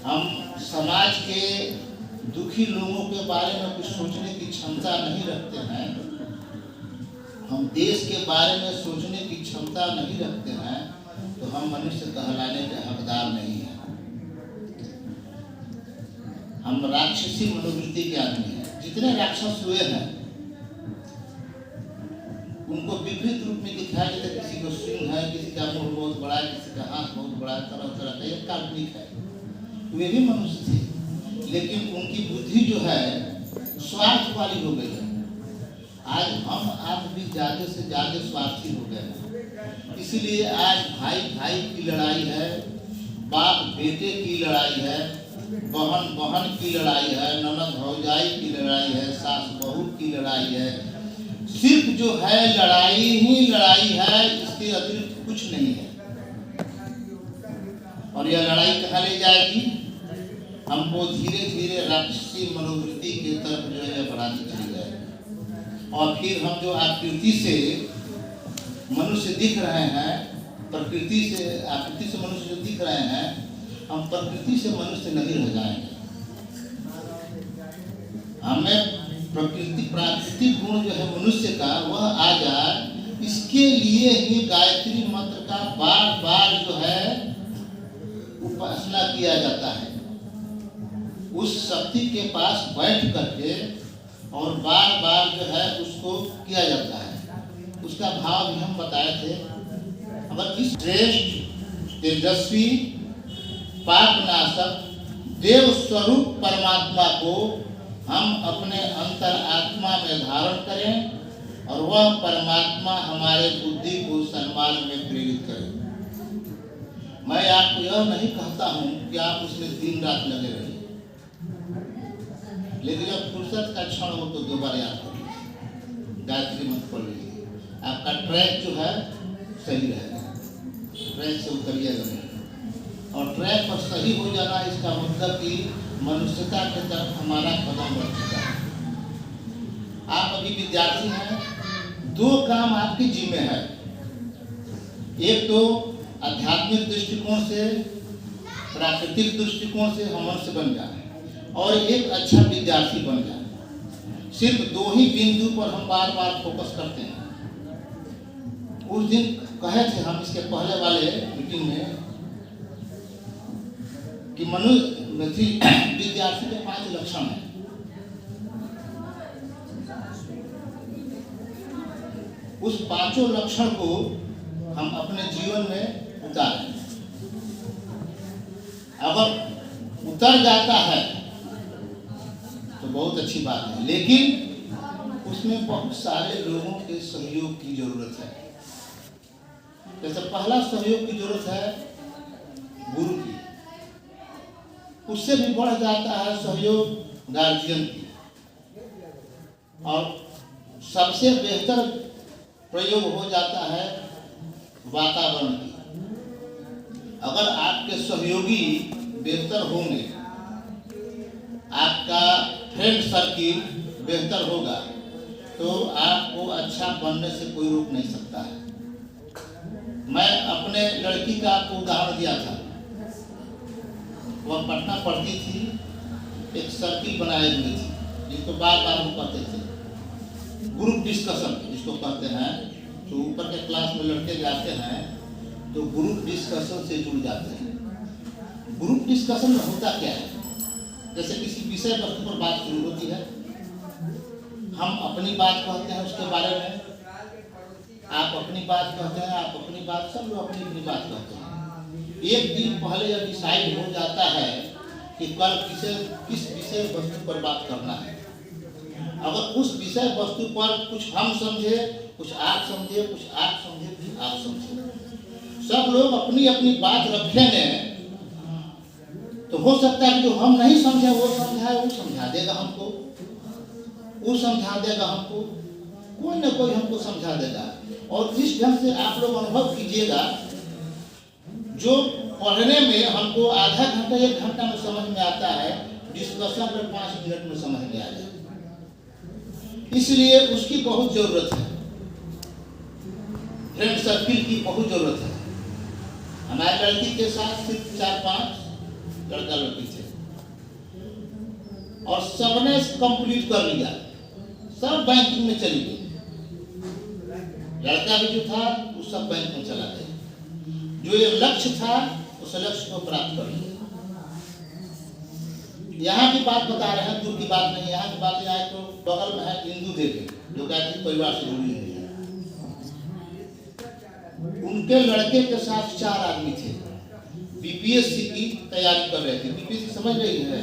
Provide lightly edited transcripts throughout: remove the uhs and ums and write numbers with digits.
हम समाज के दुखी लोगों के बारे में कुछ सोचने की क्षमता नहीं रखते हैं, हम देश के बारे में सोचने की क्षमता नहीं रखते हैं, तो हम मनुष्य कहलाने के हकदार नहीं हैं। हम राक्षसी मनोवृत्ति के आदमी हैं। जितने राक्षस हुए हैं उनको विपरीत रूप में दिखाया जाता है। किसी को सिंह है, किसी का मुंह बहुत बड़ा है, किसी का हाथ बहुत बड़ा है, तरह तरह का, एक काल्पनिक है। वे भी मनुष्य थे, लेकिन उनकी बुद्धि जो है स्वार्थ वाली हो गई है। आज हम आप भी ज़्यादा से ज़्यादा स्वार्थी हो गए हैं। इसीलिए आज भाई भाई की लड़ाई है, बाप बेटे की लड़ाई है, बहन बहन की लड़ाई है, ननद भौजाई की लड़ाई है, सास बहू की लड़ाई है। सिर्फ जो है लड़ाई ही लड़ाई है, इसके अतिरिक्त कुछ नहीं है। और यह लड़ाई कहाँ ले जाएगी? हमको धीरे धीरे राक्षसी मनोवृत्ति की तरफ जो है बढ़ाती चली जाएगी। और फिर हम जो आकृति से मनुष्य दिख रहे हैं, प्रकृति से आकृति से मनुष्य जो दिख रहे हैं, हम प्रकृति से मनुष्य नहीं रह जाएंगे। हमें प्रकृति प्राकृतिक गुण जो है मनुष्य का वह आ जाए, इसके लिए ही गायत्री मंत्र का बार बार जो है उपासना किया जाता है। उस शक्ति के पास बैठ करके और बार बार जो है उसको किया जाता है। उसका भाव भी हम बताए थे। अगर इस श्रेष्ठ तेजस्वी पापनाशक देव स्वरूप परमात्मा को हम अपने अंतर आत्मा में धारण करें और वह परमात्मा हमारे बुद्धि को सन्मार्ग में प्रेरित करे। मैं आपको यह नहीं कहता हूं कि आप उसमें दिन रात लगे रहिए, लेकिन जब फुर्सत का क्षण हो तो दोबारा याद करिए, गायत्री मंत्र पढ़ लीजिए। आपका ट्रैक जो है सही रहेगा, ट्रैक से उतरिएगा नहीं। और ट्रैक पर सही हो जाना इसका मतलब कि मनुष्यता की तरफ हमारा कदम बढ़ चुका है। आप अभी विद्यार्थी हैं, दो काम आपके जिम्मे है। एक तो आध्यात्मिक दृष्टिकोण से, प्राकृतिक दृष्टिकोण से हम मनुष्य बन जाए और एक अच्छा विद्यार्थी बन जाए। सिर्फ दो ही बिंदु पर हम बार बार फोकस करते हैं। उस दिन कहे थे हम इसके पहले वाले मीटिंग में कि मनुष्य विद्यार्थी के 5 लक्षण हैं। उस 5 लक्षण को हम अपने जीवन में उतारें। अगर उतर जाता है तो बहुत अच्छी बात है, लेकिन उसमें बहुत सारे लोगों के सहयोग की जरूरत है। जैसे पहला सहयोग की जरूरत है गुरु की, उससे भी बढ़ जाता है सहयोग गार्जियन की, और सबसे बेहतर प्रयोग हो जाता है वातावरण की। अगर आपके सहयोगी बेहतर होंगे, आपका फ्रेंड सर्किल बेहतर होगा, तो आपको अच्छा बनने से कोई रोक नहीं सकता है। मैं अपने लड़की का आपको उदाहरण दिया था। वह पटना पढ़ती थी, एक सर्किल बनाए हुए थी जिसको बार बार हम कहते थे ग्रुप डिस्कशन जिसको कहते हैं। तो ऊपर के क्लास में लड़के जाते हैं तो ग्रुप डिस्कशन से जुड़ जाते हैं। ग्रुप डिस्कशन में होता क्या है? जैसे किसी विषय वस्तु पर बात शुरू होती है, हम अपनी बात कहते हैं उसके बारे में, आप अपनी बात कहते हैं, आप अपनी बात, सब लोग अपनी अपनी बात कहते हैं। एक दिन पहले यह डिसाइड हो जाता है कि कल किस विषय वस्तु पर बात करना है। अगर उस विषय वस्तु पर कुछ हम समझे, कुछ आप समझे, कुछ आप समझे, कुछ आप समझे, सब लोग अपनी अपनी बात रखेंगे, तो हो सकता है कि जो हम नहीं समझे वो समझाए, वो समझा देगा हमको, वो समझा देगा हमको, कोई ना कोई हमको समझा देगा। और इस ढंग से आप लोग अनुभव कीजिएगा, जो पढ़ने में हमको आधा घंटा 1 घंटा में समझ में आता है, डिस्कशन में 5 मिनट में समझ में आ जाए। इसलिए उसकी बहुत जरूरत है, फ्रेंड सर्किल की बहुत जरूरत है। हमारे लड़की के साथ सिर्फ 4-5 लड़का लड़की थे, और सबने कंप्लीट कर लिया, सब बैंकिंग में चली गई। लड़का भी जो था वो सब बैंक में चला गया। जो ये लक्ष्य था उस लक्ष्य को प्राप्त कर लिया। यहाँ की बात बता रहे हैं, दूर की बात नहीं। यहाँ की बात यहाँ तो बगल में है इंदू देवी, जो गायत्री परिवार से जुड़ी हुई है। उनके लड़के के साथ 4 आदमी थे, बीपीएससी की तैयारी कर रहे थे। बीपीएससी समझ रही है,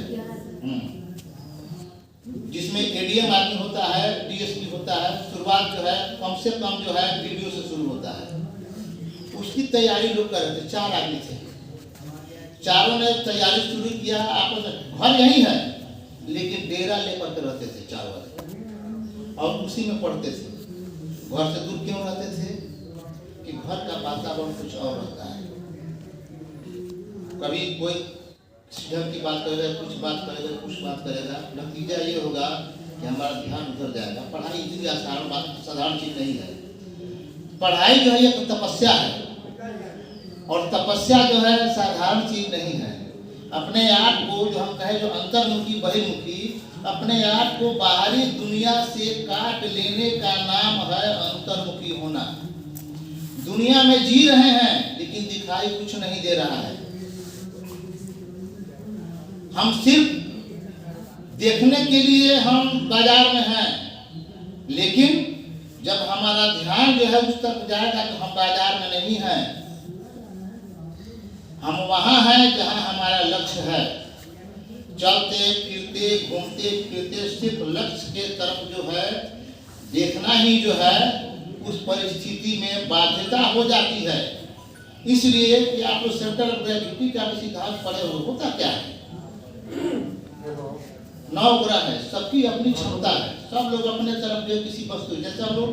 जिसमें एडीएम आदमी होता है, डीएसपी होता है। शुरुआत जो है कम से कम जो है वीडियो से शुरू होता है। उसकी तैयारी लोग कर रहे थे, 4 आदमी थे। चारों ने तैयारी शुरू किया। आपस में घर यही है, लेकिन डेरा लेकर के रहते थे 4 वाले, और उसी में पढ़ते थे। घर से दूर क्यों रहते थे? कि घर का वातावरण कुछ और रहता है। कभी कोई घर की बात करेगा, कुछ बात करेगा, कुछ बात करेगा, नतीजा ये होगा कि हमारा ध्यान उधर जाएगा। पढ़ाई इतनी आसान बात, साधारण चीज नहीं है। पढ़ाई जो है एक तपस्या है, और तपस्या जो है साधारण चीज नहीं है। अपने आप को जो हम कहे, जो अंतर्मुखी बहिर्मुखी, अपने आप को बाहरी दुनिया से काट लेने का नाम है अंतर्मुखी होना। दुनिया में जी रहे हैं, लेकिन दिखाई कुछ नहीं दे रहा है। हम सिर्फ देखने के लिए हम बाजार में हैं, लेकिन जब हमारा ध्यान जो है उस तक जाएगा तो हम बाजार में नहीं हैं। हम वहां हैं जहां हमारा लक्ष्य है। चलते फिरते घूमते फिरते सिर्फ लक्ष्य के तरफ जो है देखना ही जो है उस परिस्थिति में बाध्यता हो जाती है। इसलिए कि आप लोग सेंटर ऑफ ग्रेविटी का सिद्धांत पढ़े हो, होता क्या है? 9 ग्रह है, सबकी अपनी क्षमता है। सब लोग अपने तरफ जो किसी वस्तु, जैसे हम लोग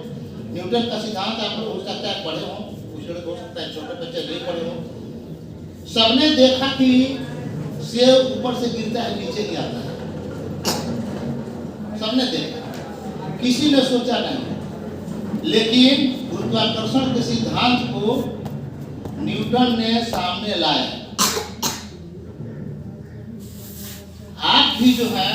न्यूटन का सिद्धांत आप लोग हो सकता है पढ़े हो, कुछ लोग हो सकता है छोटे बच्चे नहीं पढ़े हो। सबने देखा कि सेब ऊपर से गिरता है, नीचे ही आता है। सबने देखा, किसी ने सोचा नहीं। लेकिन गुरुत्वाकर्षण के सिद्धांत को न्यूटन ने सामने लाया। आप भी जो है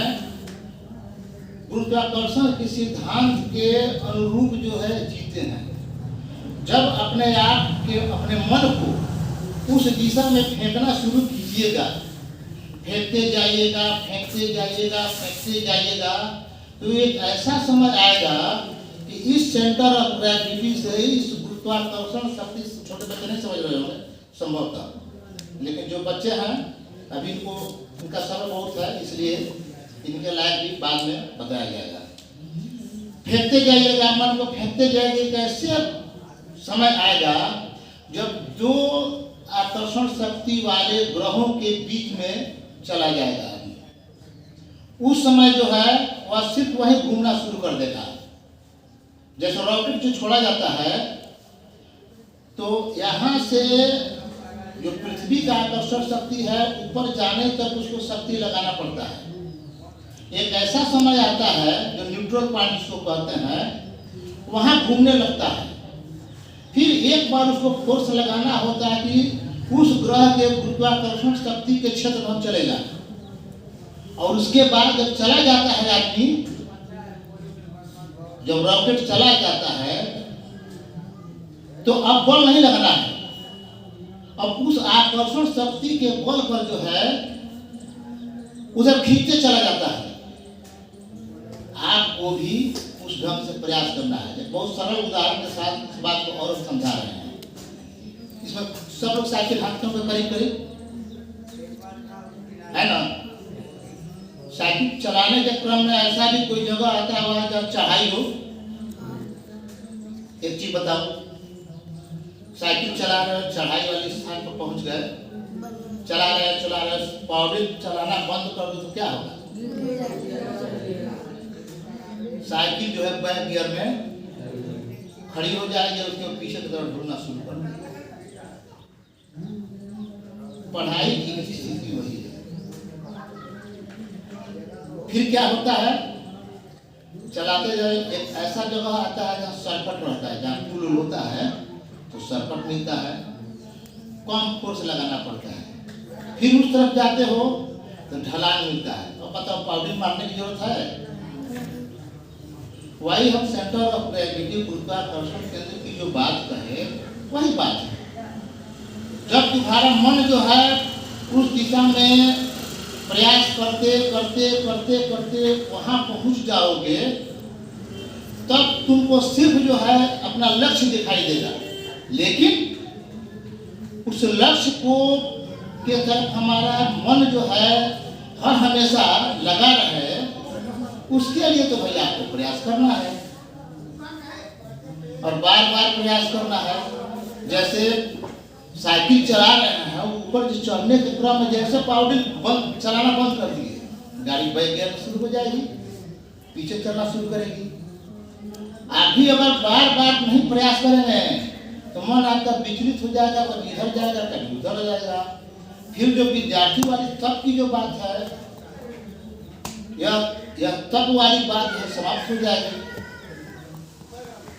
गुरुत्वाकर्षण के सिद्धांत के अनुरूप जो है जीते हैं। जब अपने आप के अपने मन को उस दिशा में फेंकना शुरू कीजिएगा, फेंकते जाइएगा, फेंकते जाइएगा, फेंकते जाइएगा, तो एक ऐसा समय आएगा कि इस सेंटर ऑफ ग्रेविटी से, इस गुरुत्वाकर्षण शक्ति, छोटे बच्चे नहीं समझ रहे होंगे संभवतः, लेकिन जो बच्चे हैं अभी इनको, इनका समय बहुत है, इसलिए इनके लायक भी बाद में बताया जाएगा। फेंकते जाइएगा, मन को फेंकते जाइएगा। कैसे समय आएगा जब दो आकर्षण शक्ति वाले ग्रहों के बीच में चला जाएगा आदमी, उस समय जो है वह सिर्फ वही घूमना शुरू कर देगा। जैसे रॉकेट जो छोड़ा जाता है, तो यहाँ से जो पृथ्वी का आकर्षण शक्ति है, ऊपर जाने तक उसको शक्ति लगाना पड़ता है। एक ऐसा समय आता है जो न्यूट्रल पॉइंट जिसको कहते हैं, वहां घूमने लगता है। फिर एक बार उसको फोर्स लगाना होता है कि उस ग्रह के गुरुत्वाकर्षण शक्ति के क्षेत्र में चलेगा, और उसके बाद जब चला जाता है आदमी, जब रॉकेट चला जाता है, तो अब बल नहीं लगना है। अब उस आकर्षण शक्ति के बल पर जो है उधर खींचते चला जाता है। आपको भी उस ढंग से प्रयास करना है। बहुत सरल उदाहरण के साथ इस बात को और समझा रहे हैं। इसमें सब लोग साइकिल हाथों में करीब करीब है ना। साइकिल चलाने के क्रम में ऐसा भी कोई जगह आता है वहां जहाँ चढ़ाई हो। एक चीज बताओ, साइकिल चला रहे, चढ़ाई वाले स्थान पर पहुंच गए, चला रहे, पौड़ी चलाना बंद कर दो तो क्या होगा? साइकिल जो है बैक गियर में खड़ी हो जाएगी, उसके पीछे की तरफ ढूंढना शुरू कर देगी। पढ़ाई की स्थिति वही है। फिर क्या होता है, चलाते जाए, एक ऐसा जगह आता है जहाँ सरपट रहता है, जहाँ पुल होता है तो सरपट मिलता है, कम फोर्स लगाना पड़ता है। फिर उस तरफ जाते हो तो ढलान मिलता है, तो बताओ पाउडर मारने की जरूरत है? वही हम सेंटर ऑफ ग्रेविटी गुरुत्वाकर्षण केंद्र की जो बात कहे वही बात है। जब तुम्हारा मन जो है उस दिशा में प्रयास करते करते करते करते वहां पहुंच जाओगे, तब तुमको सिर्फ जो है अपना लक्ष्य दिखाई देगा, लेकिन उस लक्ष्य को के तरफ हमारा मन जो है हर हमेशा लगा रहे, उसके लिए तो भैया आपको प्रयास करना है और बार बार प्रयास करना है। जैसे साइकिल चला रहे हैं, ऊपर चढ़ने के क्रम में जैसे पाउडर चलाना बंद कर दिए, गाड़ी बैक गियर शुरू हो जाएगी, पीछे चलना शुरू करेगी। आप भी अगर बार बार नहीं प्रयास करेंगे तो मन आपका विचलित हो जाएगा, कभी इधर जाएगा कभी उधर हो जाएगा। फिर जो विद्यार्थी वाली तब की जो बात है, यह तब वाली बात है समाप्त हो जाएगी,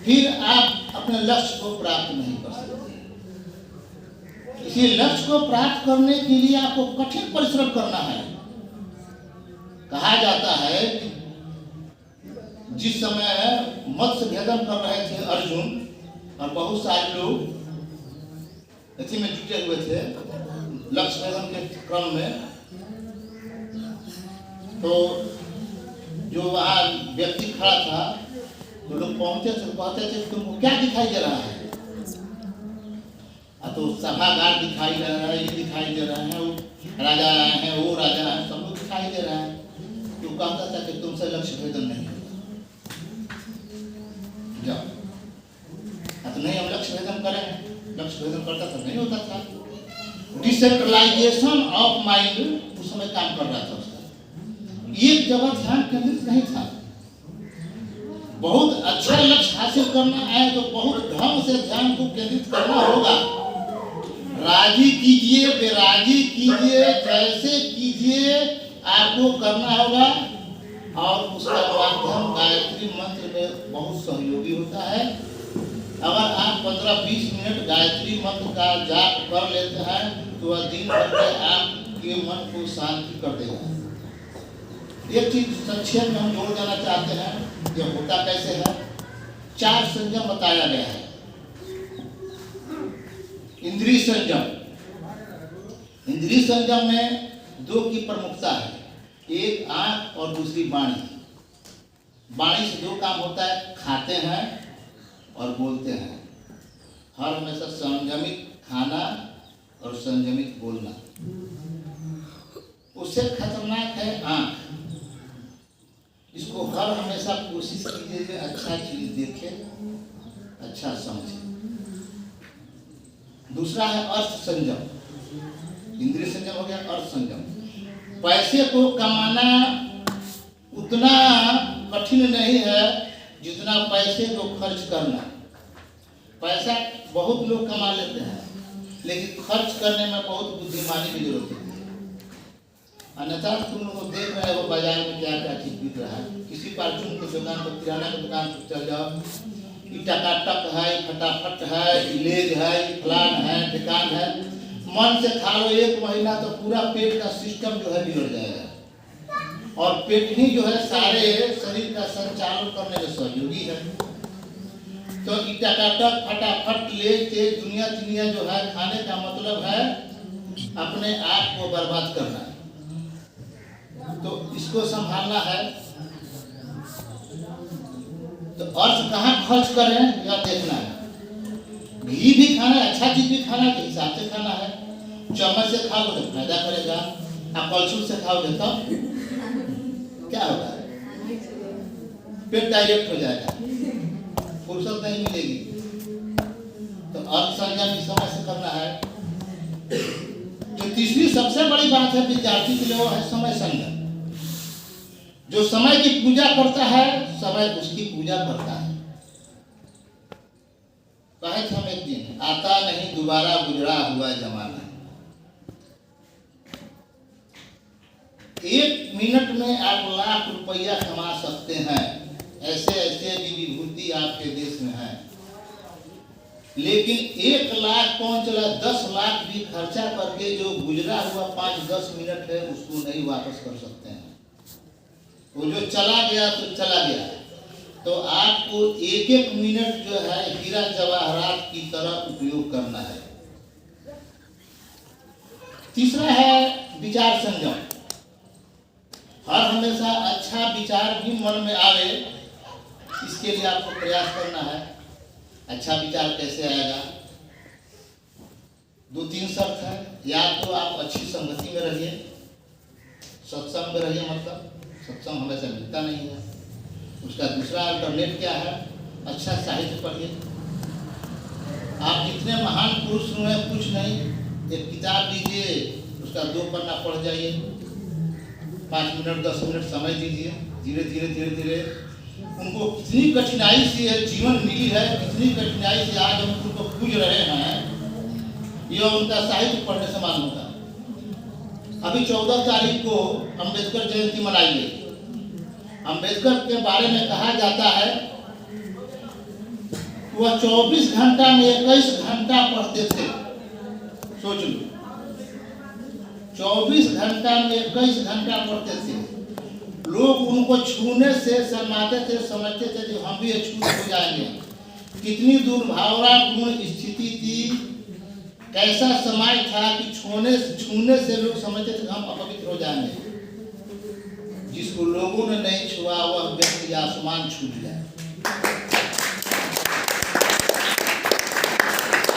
फिर आप अपने लक्ष्य को प्राप्त नहीं कर सकते। इसी लक्ष्य को प्राप्त करने के लिए आपको कठिन परिश्रम करना है। कहा जाता है कि जिस समय मत्स्य भेदन कर रहे थे अर्जुन और बहुत सारे लोग इसी में जुटे हुए थे लक्ष्य भेदन के क्रम में, तो जो वहाँ व्यक्ति खड़ा था तो लोग पहुंचे थे, कहते थे तुमको क्या दिखाई दे रहा है? तो सभागार दिखाई दे रहा है, ये दिखाई दे रहा है, वो राजा आए हैं, वो राजा है, सब लोग दिखाई दे रहा है। तो कहता था कि तुमसे लक्ष्य भेदन नहीं होगा, जाओ। तो नहीं हम लक्ष्य भेदन करें, लक्ष्य भेदन करता था नहीं होता था। डिसेंट्रलाइजेशन ऑफ माइंड उस समय काम कर रहा था उसका, एक जगह ध्यान केंद्रित नहीं था। बहुत अच्छा लक्ष्य हासिल करना है तो बहुत ढंग से ध्यान को केंद्रित करना होगा। राजी कीजिए, बेराजी कीजिए, जैसे कीजिए आपको करना होगा। और उसका माध्यम गायत्री मंत्र में बहुत सहयोगी होता है। अगर आप 15-20 मिनट गायत्री मंत्र का जाप कर लेते हैं तो वह दिन भर में आपके मन को शांति कर देगा। एक चीज संक्षेप में हम जोड़ देना चाहते हैं, यह होता कैसे है। 4 संयम बताया गया है। इंद्रिय संयम, इंद्रिय संयम में 2 की प्रमुखता है, एक आंख और दूसरी वाणी। वाणी से 2 काम होता है, खाते हैं और बोलते हैं। हर हमेशा संयमित खाना और संयमित बोलना। उससे खतरनाक है आंख। इसको हर हमेशा कोशिश कीजिए कि अच्छा चीज देखे, अच्छा समझे। दूसरा है अर्थ संयम। इंद्रिय संयम हो गया, अर्थ संयम। पैसे को कमाना उतना कठिन नहीं है जितना पैसे को खर्च करना। पैसा बहुत लोग कमा लेते हैं, लेकिन खर्च करने में बहुत बुद्धिमानी की जरूरत है। अन्यथा तुम लोग देख रहे हो बाजार में क्या क्या चीज बिक रहा है। किसी परचून की दुकान पर, किराना की दुकान पर चल जाओ, टकाटक है, फटाफट है, लेज है, फलान है, ठिकान है। मन से खा लो 1 महीना तो पूरा पेट का सिस्टम जो है बिगड़ जाएगा। और पेट ही जो है सारे शरीर का संचालन करने में सहयोगी है। तो टकाटक फटाफट लेज तेज दुनिया जो है खाने का मतलब है अपने आप को बर्बाद करना। तो इसको संभालना है। तो अर्थ कहाँ खर्च करें यह देखना है। घी भी खाना है, अच्छा चीज भी खाना के हिसाब से खाना है। चम्मच से खाओगे तो फायदा करेगा, आप कलछुल से खाओगे तो क्या होगा? पेट डायरेक्ट हो जाएगा, फुर्सत नहीं मिलेगी। तो अर्थ संयम इस समय से करना है। जो तीसरी सबसे बड़ी बात है विद्यार्थी के लिए, वो है समय संयम। जो समय की पूजा करता है, समय उसकी पूजा करता है। कहे थे हम एक दिन, आता नहीं दोबारा गुजरा हुआ जमाना। 1 मिनट में आप लाख रुपया कमा सकते हैं। ऐसे ऐसे भी विभूति आपके देश में है। लेकिन 1 लाख कौन चला, 10 लाख भी खर्चा करके जो गुजरा हुआ 5-10 मिनट है उसको नहीं वापस कर सकते हैं। वो जो चला गया तो चला गया। तो आपको 1-1 मिनट जो है हीरा जवाहरात की तरह उपयोग करना है। तीसरा है विचार संयम। हर हमेशा अच्छा विचार भी मन में आवे, इसके लिए आपको प्रयास करना है। अच्छा विचार कैसे आएगा? 2-3 शर्त है। या तो आप अच्छी संगति में रहिए, सत्संग में रहिए, मतलब सत्संग हमेशा मिलता नहीं है। उसका दूसरा अल्टरनेट क्या है? अच्छा साहित्य पढ़िए। आप जितने महान पुरुष हुए कुछ नहीं, एक किताब लीजिए, उसका 2 पन्ना पढ़ जाइए, 5 मिनट 10 मिनट समय दीजिए। धीरे धीरे धीरे धीरे उनको कितनी कठिनाई से जीवन मिली है, कितनी कठिनाई से आज हम उनको पूज रहे हैं, यह उनका साहित्य पढ़ने से मालूम होता। अभी 14 तारीख को अंबेडकर जयंती मनाई गई। अंबेडकर के बारे में कहा जाता है वह 24 घंटा में 21 घंटा पढ़ते थे। सोच लो, 24 घंटा में 21 घंटा पढ़ते थे। लोग उनको छूने से शर्माते थे, समझते थे कि हम भी अछूत हो जाएंगे। कितनी दुर्भावनापूर्ण स्थिति थी, कैसा समय था कि छूने से लोग समझते थे हम अपवित्र हो जाएंगे। जिसको लोगों ने नहीं छुआ वह व्यक्ति आसमान छू लिया।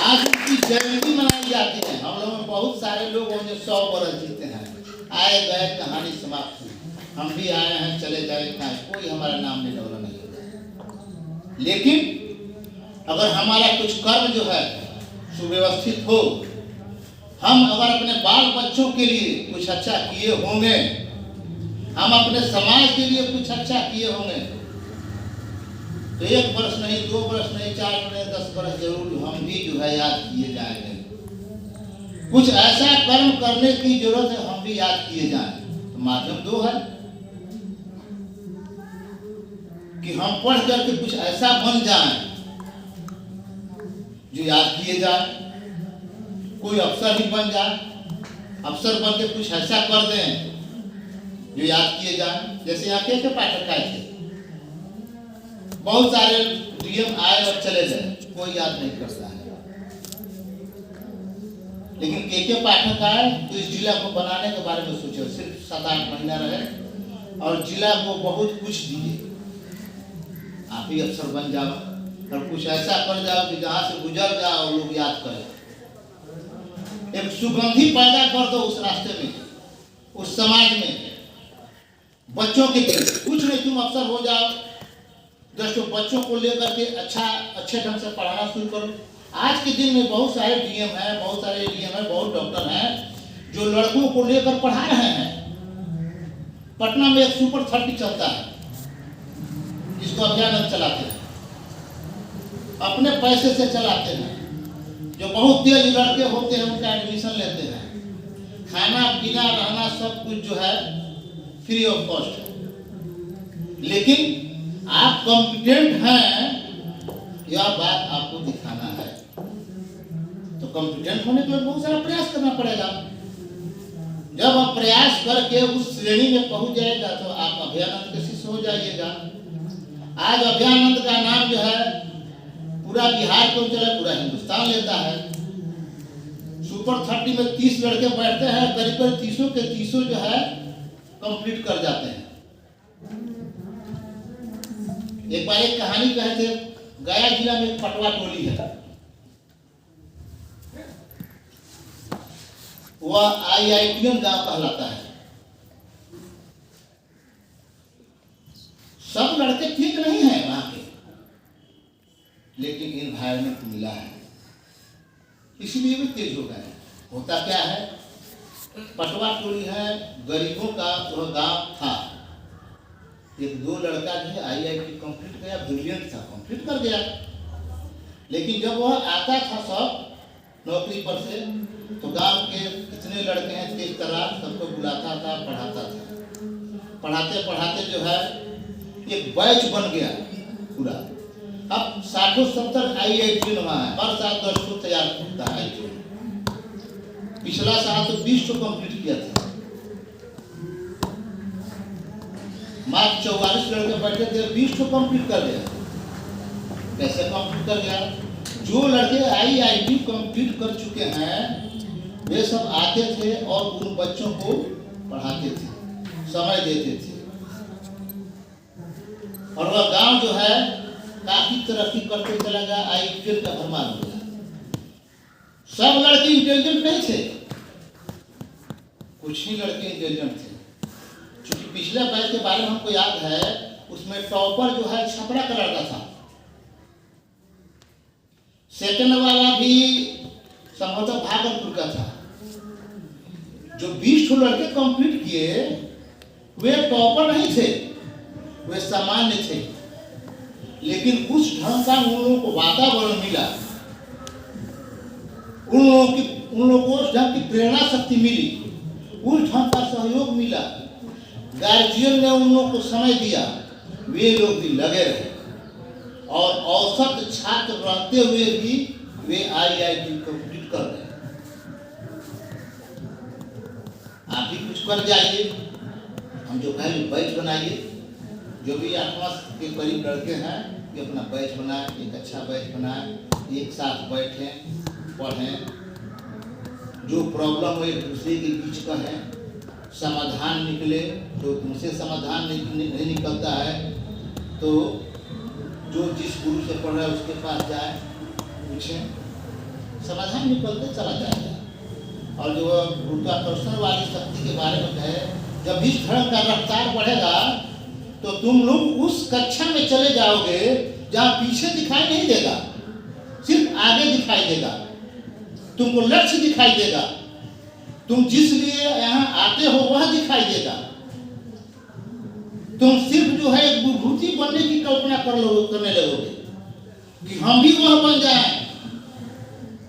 आज उनकी जयंती मनाई जाती है। हम लोगों में बहुत सारे लोग हैं जो 100 बरस जीते हैं। आए गए, कहानी समाप्त हुई। हम भी आए हैं, चले जाए, कोई हमारा नाम नहीं डोला नहीं होगा। लेकिन अगर हमारा कुछ कर्म जो है सुव्यवस्थित हो, हम अगर अपने बाल बच्चों के लिए कुछ अच्छा किए होंगे, हम अपने समाज के लिए कुछ अच्छा किए होंगे, तो 1 वर्ष नहीं, 2 वर्ष नहीं, 4 नहीं, 10 वर्ष जरूर हम भी जो है याद किए जाएंगे। कुछ ऐसा कर्म करने की जरूरत है, हम भी याद किए जाएं। तो माध्यम 2 है कि हम पढ़ करके कुछ ऐसा बन जाएं जो याद किए जाए। कोई अफसर ही बन जाए, अफसर बन के कुछ ऐसा कर दें जो याद किए जाए। जैसे यहाँ के पाठक आए थे, बहुत सारे डीएम आए और चले गए, कोई याद नहीं करता है। लेकिन के पाठक आए तो इस जिला को बनाने के बारे में सोचे। सिर्फ 7-8 महीना रहे और जिला को बहुत कुछ दिए। आप ही अफसर बन जाओ और कुछ ऐसा कर जाओ कि जहां से गुजर जाओ लोग याद करें। एक सुगंधी पैदा कर दो उस रास्ते में, उस समाज में। बच्चों के लिए कुछ नहीं, तुम अफसर हो जाओ, 10 बच्चों को लेकर के अच्छे ढंग से पढ़ाना शुरू करो। आज के दिन में बहुत सारे डीएम हैं, बहुत सारे एडीएम हैं, बहुत डॉक्टर हैं जो लड़कों को लेकर पढ़ा रहे हैं। पटना में एक सुपर 30 चलता है, जिसको अभियान चलाते हैं, अपने पैसे से चलाते हैं। जो बहुत तेज लड़के होते हैं उनका एडमिशन लेते हैं। खाना पीना रहना सब कुछ जो है फ्री ऑफ कॉस्ट है। लेकिन आप कॉम्पिटेंट हैं, यह बात आपको दिखाना है। तो कॉम्पिटेंट होने के लिए बहुत सारा प्रयास करना पड़ेगा। जब आप प्रयास करके उस श्रेणी में पहुंच जाएगा तो आप अभयानंद के शिष्य हो जाइएगा। आज अभयानंद का नाम जो है पूरा बिहार को चला, पूरा हिंदुस्तान लेता है। सुपर 30 में 30 लड़के बैठते हैं, करीब करीब 30 के 30 जो है कंप्लीट कर जाते हैं। एक बार एक कहानी कहे थे, गया जिला में एक पटवा टोली है, वह IITM गांव कहलाता है। सब लड़के ठीक नहीं है वहां के, लेकिन इन्वायरमेंट मिला है, इसलिए भी तेज हो गए। होता क्या है, पटवा टोली है, गरीबों का वह गांव था। 1-2 लड़का जो है IIT कंप्लीट किया, ब्रिलियंट था, कंप्लीट कर गया। लेकिन जब वह आता था सब नौकरी पर से, तो गांव के कितने लड़के हैं तेज तर्रार, सबको बुलाता था, पढ़ाता था। पढ़ाते पढ़ाते जो है एक बैच बन गया पूरा। अब 60-70 IIT वहाँ है, हर साल 10 को तैयार होता है IIT। पिछला साल तो 20 को कंप्लीट किया था। मात्र 44 लड़के बैठे थे, 20 को कंप्लीट कर गया। कैसे कंप्लीट कर गया? जो लड़के IIT कंप्लीट कर चुके हैं वे सब आते थे और उन बच्चों को पढ़ाते थे, समय देते थे, और वह गांव जो है काफी तरक्की करते चला गया। IIT का भरमार हो गया। सब लड़के इंटेलिजेंट नहीं थे, कुछ ही लड़के इंटेलिजेंट थे। क्योंकि पिछले बैच के बारे में हमको याद है, उसमें टॉपर जो है छपरा का लड़का था, सेकंड वाला भी संभवतः भागलपुर का था। जो 20 लड़के कंप्लीट किए वे टॉपर नहीं थे, वे सामान्य थे, लेकिन उस ढंग का उन लोगों को वातावरण मिला, उन लोगों को उस ढंग की प्रेरणा शक्ति मिली, उस ढंग का सहयोग मिला, गार्जियन ने उन लोगों को समय दिया, वे लोग भी लगे रहे और औसत छात्र रहते हुए भी वे IIT कंप्लीट कर रहे। आप भी कुछ कर जाइए। हम जो कहें बैच बनाइए, जो भी 8 के करीब लड़के हैं कि अपना बैच बनाए, एक अच्छा बैच बनाए, एक साथ बैठें, पढ़ें, जो प्रॉब्लम हो एक दूसरे के बीच का है, समाधान निकले। जो तुमसे समाधान नहीं निकलता है तो जो जिस गुरु से पढ़ रहा है उसके पास जाए, पूछें, समाधान निकलते चला जाएगा। और जो गुरुत्वाकर्षण वाली शक्ति के बारे में कहे, जब इस धर्म का रफ्तार बढ़ेगा तो तुम लोग उस कक्षा में चले जाओगे जहाँ पीछे दिखाई नहीं देगा, सिर्फ आगे दिखाई देगा, तुमको लक्ष्य दिखाई देगा, तुम जिस लिए यहाँ आते हो वह दिखाई देगा। तुम सिर्फ जो है एक विभूति बनने की कल्पना करने लगोगे कि हम भी वह बन जाएं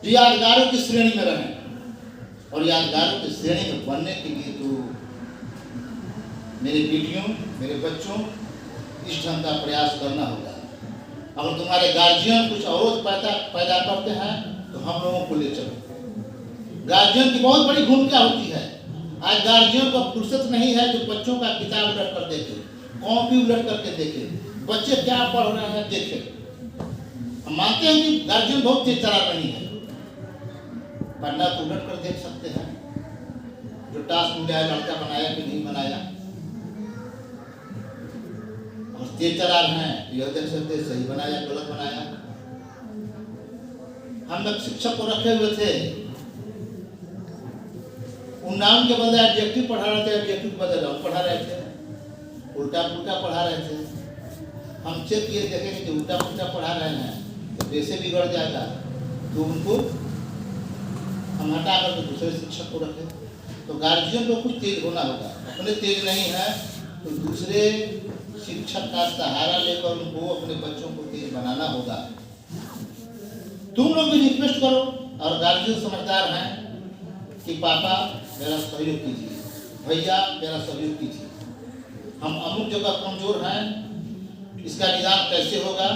जो यादगारों की श्रेणी में रहें। और यादगारों की श्रेणी में बनने के लिए तो मेरे बेटियों, मेरे बच्चों, इस ढंग का प्रयास करना होगा। अगर तुम्हारे गार्जियन कुछ अवरोध पैदा करते हैं तो हम लोगों को ले चलो। गार्जियन की बहुत बड़ी भूमिका होती है। आज गार्जियन को फुर्सत नहीं है जो बच्चों का किताब उलट कर देखे, कॉपी उलट करके देखे, बच्चे क्या पढ़ रहे हैं देखे। हम मानते हैं कि गार्जियन बहुत तेज चला नहीं है, पढ़ना तो उलट कर देख सकते हैं। जो टास्क मिला है लड़का बनाया कि नहीं बनाया, और तेज चला रहे हैं यह देख सकते सही बनाया गलत बनाया। हम लोग शिक्षक को रखे हुए थे, उन नाम के बदले एडजेक्टिव पढ़ा रहे थे, एडजेक्टिव के बदले नाउन पढ़ा रहे थे, उल्टा पुल्टा पढ़ा रहे थे। हम चेक किए देखे कि उल्टा पुल्टा पढ़ा रहे हैं तो कैसे बिगड़ जाएगा, तो उनको हम हटा कर दूसरे शिक्षक को रखे। तो गार्जियन को कुछ तेज होना होगा, अपने तेज नहीं है तो दूसरे शिक्षक का सहारा लेकर उनको अपने बच्चों को तेज बनाना होगा। तुम लोग भी रिक्वेस्ट करो, और गार्जियन समझदार हैं कि पापा मेरा सहयोग कीजिए, भैया मेरा सहयोग कीजिए, हम अमुक जगह कमजोर हैं, इसका निदान कैसे होगा,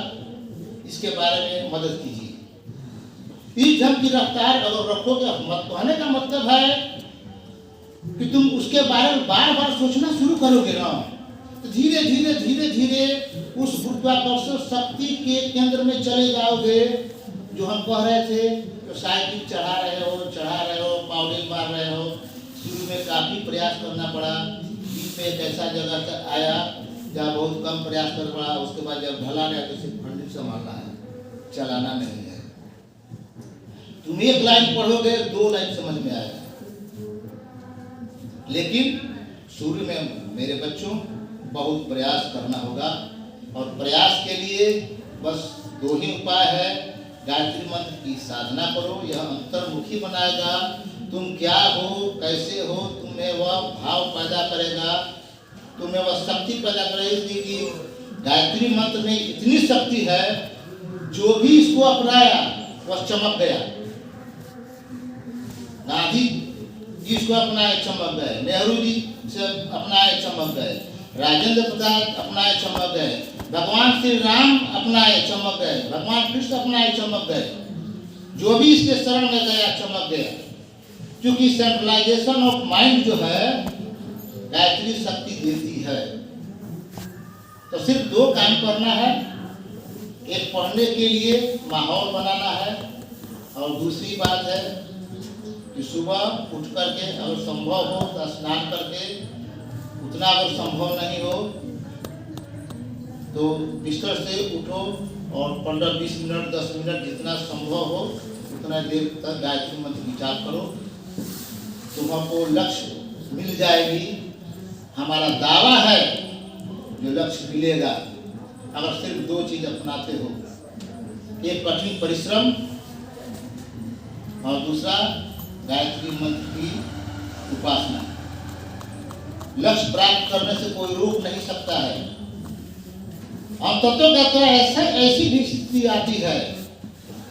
इसके बारे में मदद कीजिए। इस ढंग की रफ्तार अगर रखोगे, मत कहने का मतलब है कि तुम उसके बारे में बार बार सोचना शुरू करोगे ना, तो धीरे धीरे धीरे धीरे उस गुरुत्वाकर्षण शक्ति के केंद्र में चले जाओगे। जो हम कह रहे थे, तो साइकिल चढ़ा रहे हो, पावडिंग मार रहे हो, शुरू में काफ़ी प्रयास करना पड़ा, बीच में एक ऐसा जगह तक आया जहाँ बहुत कम प्रयास करना पड़ा, उसके बाद जब ढला रहा तो सिर्फ फंडिंग संभालना है, चलाना नहीं है। तुम एक लाइन पढ़ोगे 2 लाइन समझ में आएगा। लेकिन शुरू में मेरे बच्चों बहुत प्रयास करना होगा, और प्रयास के लिए बस 2 ही उपाय है। गायत्री मंत्र की साधना करो, यह अंतर्मुखी बनाएगा। तुम क्या हो, कैसे हो, तुम्हें वह भाव पैदा करेगा, तुम्हें वह शक्ति पैदा करेगी कि गायत्री मंत्र में इतनी शक्ति है, जो भी इसको अपनाया वह चमक गया। गांधी जी इसको अपनाए चमक गए, नेहरू जी से अपनाए चमक गए, राजेंद्र प्रसाद अपनाए चमक गए, भगवान श्री राम अपनाए चमक गए, भगवान कृष्ण अपनाए चमक गए, जो भी इसके शरण में गया चमक गया। क्योंकि सेंट्रलाइजेशन ऑफ माइंड जो है गायत्री शक्ति देती है। तो सिर्फ दो काम करना है, एक पढ़ने के लिए माहौल बनाना है, और दूसरी बात है कि सुबह उठ करके अगर संभव हो तो स्नान करके, उतना अगर संभव नहीं हो तो बिस्तर से उठो और 15-20 मिनट 10 मिनट जितना संभव हो उतना देर तक गायत्री मंत्र विचार करो। तुमको लक्ष्य मिल जाएगी। हमारा दावा है जो लक्ष्य मिलेगा अगर सिर्फ दो चीज अपनाते हो, एक कठिन परिश्रम और दूसरा गायत्री मंत्र की उपासना। लक्ष्य प्राप्त करने से कोई रोक नहीं सकता है। और तत्व का तो ऐसी भी स्थिति आती है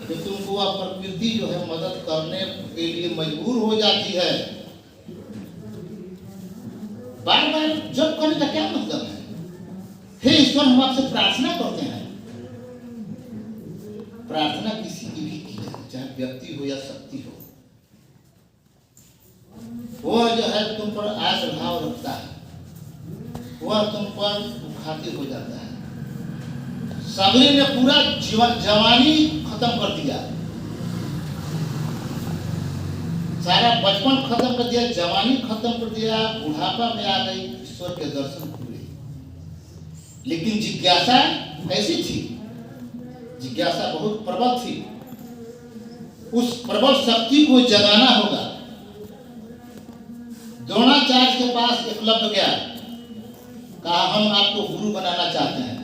कि तुमको वह प्रकृति जो है मदद करने के लिए मजबूर हो जाती है। बार बार जप करने का क्या मतलब है? हे ईश्वर, हम आपसे प्रार्थना करते हैं। प्रार्थना किसी की भी की जाए, चाहे व्यक्ति हो या शक्ति हो, वह जो है तुम पर आस भाव रखता है, वह तुम पर खातिर हो जाता है। सबरी ने पूरा जवानी खत्म कर दिया, सारा बचपन खत्म कर दिया, जवानी खत्म कर दिया, बुढ़ापा में आ गई, ईश्वर के दर्शन हुए। लेकिन जिज्ञासा ऐसी थी, जिज्ञासा बहुत प्रबल थी। उस प्रबल शक्ति को जगाना होगा। द्रोणाचार्य के पास एकलव्य गया, कहा हम आपको गुरु बनाना चाहते हैं।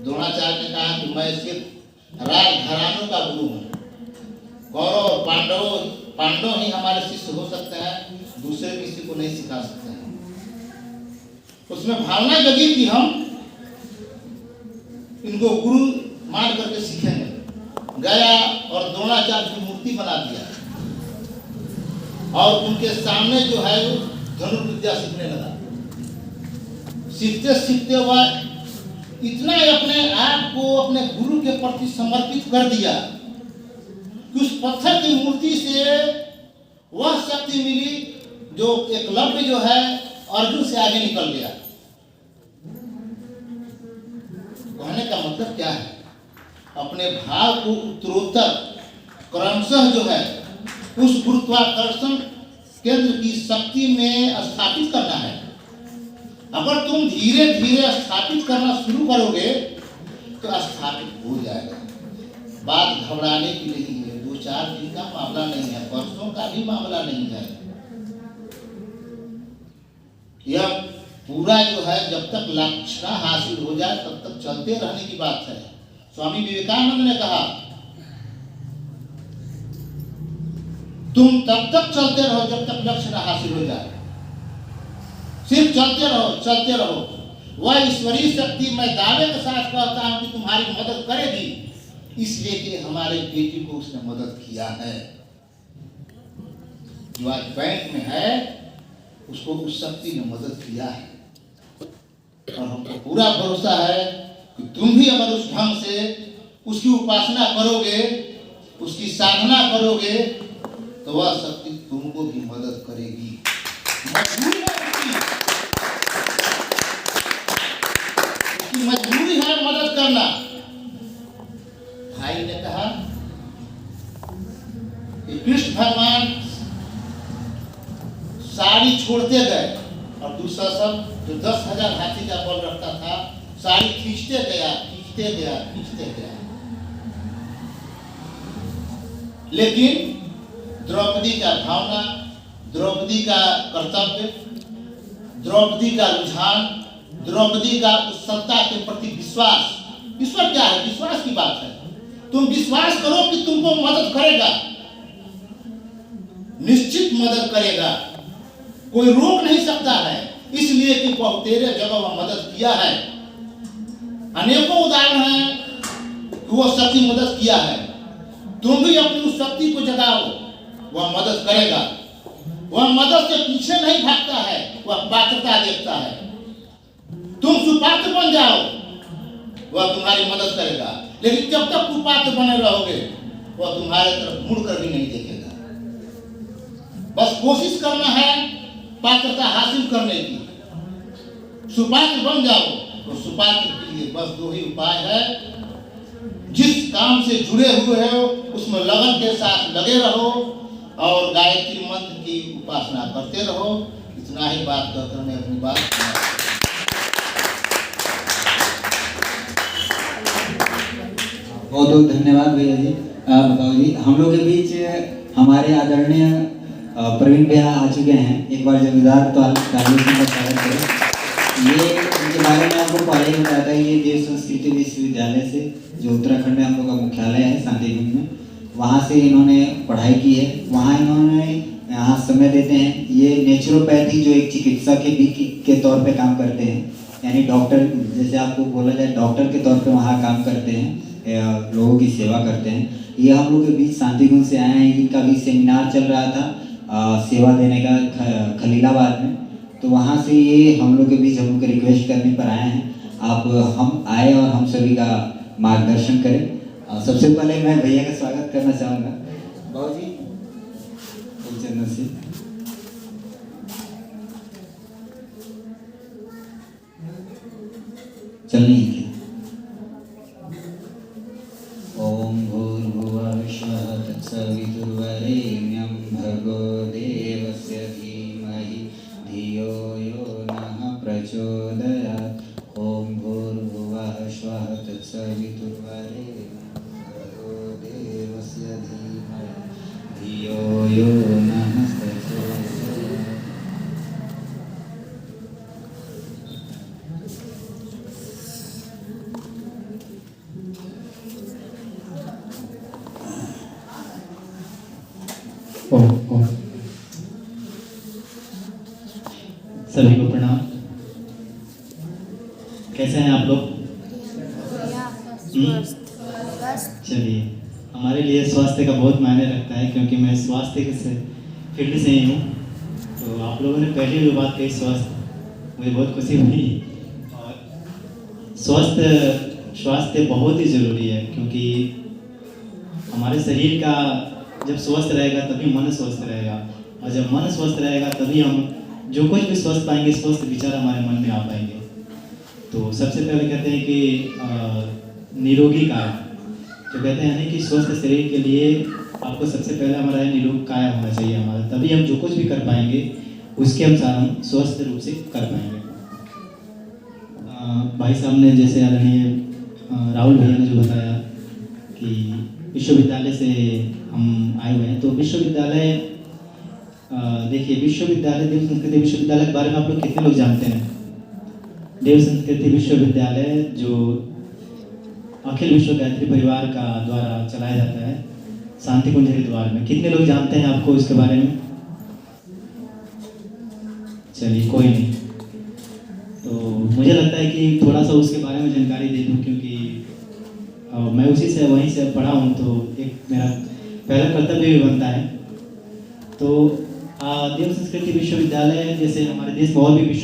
द्रोणाचार्य ने कहा कि मैं सिर्फ राज घरानों का गुरु हूँ, कौरव और पांडव ही हमारे शिष्य हो सकते हैं, दूसरे किसी को नहीं सिखा सकते हैं। उसमें भावना जगी कि हम इनको गुरु मान करके सीखेंगे। गया और द्रोणाचार्य की मूर्ति बना दिया और उनके सामने जो है वो धनुर्विद्या सीखने लगा। सीखते सीखते वह इतना अपने आप को अपने गुरु के प्रति समर्पित कर दिया कि उस पत्थर की मूर्ति से वह शक्ति मिली जो एकलव्य जो है अर्जुन से आगे निकल गया। कहने का मतलब क्या है? अपने भाव को उत्तरोत्तर क्रमशः जो है उस गुरुत्वाकर्षण केंद्र की शक्ति में स्थापित करना है। अगर तुम धीरे धीरे स्थापित करना शुरू करोगे तो स्थापित हो जाएगा। बात घबराने की नहीं है, 2-4 दिन का मामला नहीं है, वर्षों का भी मामला नहीं है। यह पूरा जो है जब तक लक्ष्य हासिल हो जाए तब तक चलते रहने की बात है। स्वामी विवेकानंद ने कहा तुम तब तक चलते रहो जब तक लक्ष्य न हासिल हो जाए। सिर्फ चलते रहो। वह ईश्वरीय शक्ति मैं दावे के साथ कहता हूं कि तुम्हारी मदद करेगी, इसलिए कि हमारे बेटी को उसने मदद किया है। जो आज बैंक में है उसको उस शक्ति ने मदद किया है। और हमको पूरा भरोसा है कि तुम भी अगर उस ढंग से उसकी उपासना करोगे, उसकी साधना करोगे तो वह शक्ति तुमको भी मदद करेगी। मजबूरी है मदद करना। भाई ने कहा कि कृष्ण भगवान साड़ी छोड़ते गए और दूसरा सब जो 10,000 हाथी का बल रखता था साड़ी खींचते गया। लेकिन द्रौपदी का भावना, द्रौपदी का कर्तव्य, द्रौपदी का रुझान, द्रौपदी का उस सत्ता के प्रति विश्वास। ईश्वर क्या है? विश्वास की बात है। तुम विश्वास करो कि तुमको मदद करेगा, निश्चित मदद करेगा, कोई रोक नहीं सकता है। इसलिए कि तेरे जगह वह मदद किया है। अनेकों उदाहरण हैं कि वह शक्ति मदद किया है। तुम भी अपनी उस शक्ति को जगाओ, वह मदद करेगा। वह मदद से पीछे नहीं भागता है, वह पात्रता देखता है। तुम सुपात्र बन जाओ, वह तुम्हारी मदद करेगा, लेकिन जब तक कुपात्र बने रहोगे वह तुम्हारे तरफ मुड़कर भी नहीं देखेगा। बस कोशिश करना है पात्रता हासिल करने की। सुपात्र बन जाओ तो सुपात्र के लिए बस दो ही उपाय है, जिस काम से जुड़े हुए हो उसमें लगन के साथ लगे रहो और गायत्री मंत्र की उपासना करते रहो। इतना ही बात कहकर मैं अपनी बात बहुत बहुत धन्यवाद भैया जी। बताओ जी, हम लोग के बीच हमारे आदरणीय प्रवीण भैया आ चुके हैं। एक बार जमींदार तो तालियों का स्वागत करें। ये इनके बारे में आपको पहले ही बताया था। ये देव संस्कृति विश्वविद्यालय से, जो उत्तराखंड में हम लोग का मुख्यालय है शांतिकुंज में, वहाँ से इन्होंने पढ़ाई की है। वहाँ इन्होंने यहाँ समय देते हैं। ये नेचुरोपैथी जो एक चिकित्सा के तौर पे काम करते हैं, यानी डॉक्टर, जैसे आपको बोला जाए डॉक्टर के तौर पे वहाँ काम करते हैं, लोगों की सेवा करते हैं। ये हम लोग के बीच शांतिकुंज से आए हैं। इनका भी सेमिनार चल रहा था सेवा देने का खलीलाबाद में, तो वहाँ से ये हम लोग के बीच हम लोग रिक्वेस्ट करने पर आए हैं। आप हम आए और हम सभी का मार्गदर्शन करें। सबसे पहले मैं भैया का स्वागत करना चाहूँगा। बाबू जी चंदन से चलनी है क्या? ओम भूर्भुवः स्वः तत्सवितुर्वरेण्यं भर्गो देवस्य धीमहि धियो यो नः प्रचोदयात्। ओम भूर्भुवः स्वः तत्सवितुर्वरेण्यं भर्गो देवस्य धीमहि धियो यो नः प्रचोदयात्। सभी को प्रणाम। कैसे हैं आप लोग? चलिए, हमारे लिए स्वास्थ्य का बहुत मायने रखता है, क्योंकि मैं स्वास्थ्य के फील्ड से ही हूँ। तो आप लोगों ने पहले जो बात कही स्वास्थ्य, मुझे बहुत खुशी हुई। और स्वास्थ्य बहुत ही ज़रूरी है, क्योंकि हमारे शरीर का जब स्वस्थ रहेगा तभी मन स्वस्थ रहेगा, और जब मन स्वस्थ रहेगा तभी हम जो कुछ भी स्वस्थ पाएंगे, स्वस्थ विचार हमारे मन में आ पाएंगे। तो सबसे पहले कहते हैं कि निरोगी काया, जो कहते हैं ना कि स्वस्थ शरीर के लिए आपको सबसे पहले हमारा निरोग काया होना चाहिए हमारा, तभी हम जो कुछ भी कर पाएंगे उसके अनुसार हम स्वस्थ रूप से कर पाएंगे। भाई साहब ने जैसे आदरणीय राहुल भैया ने जो बताया कि विश्वविद्यालय से हम आए हुए हैं, तो विश्वविद्यालय देखिए, विश्वविद्यालय देव संस्कृति विश्वविद्यालय के बारे में आप लोग कितने लोग जानते हैं? देव संस्कृति विश्वविद्यालय जो अखिल विश्व गायत्री परिवार का द्वारा चलाया जाता है शांतिकुंज हरिद्वार में, कितने लोग जानते हैं आपको इसके बारे में? चलिए, कोई नहीं। तो मुझे लगता है कि थोड़ा सा उसके बारे में जानकारी दे दूँ, क्योंकि मैं उसी से वहीं से पढ़ा हूँ, तो एक मेरा पहला कर्तव्य भी बनता है। तो देव संस्कृति विश्वविद्यालय जैसे हमारे देश में और भी विश्व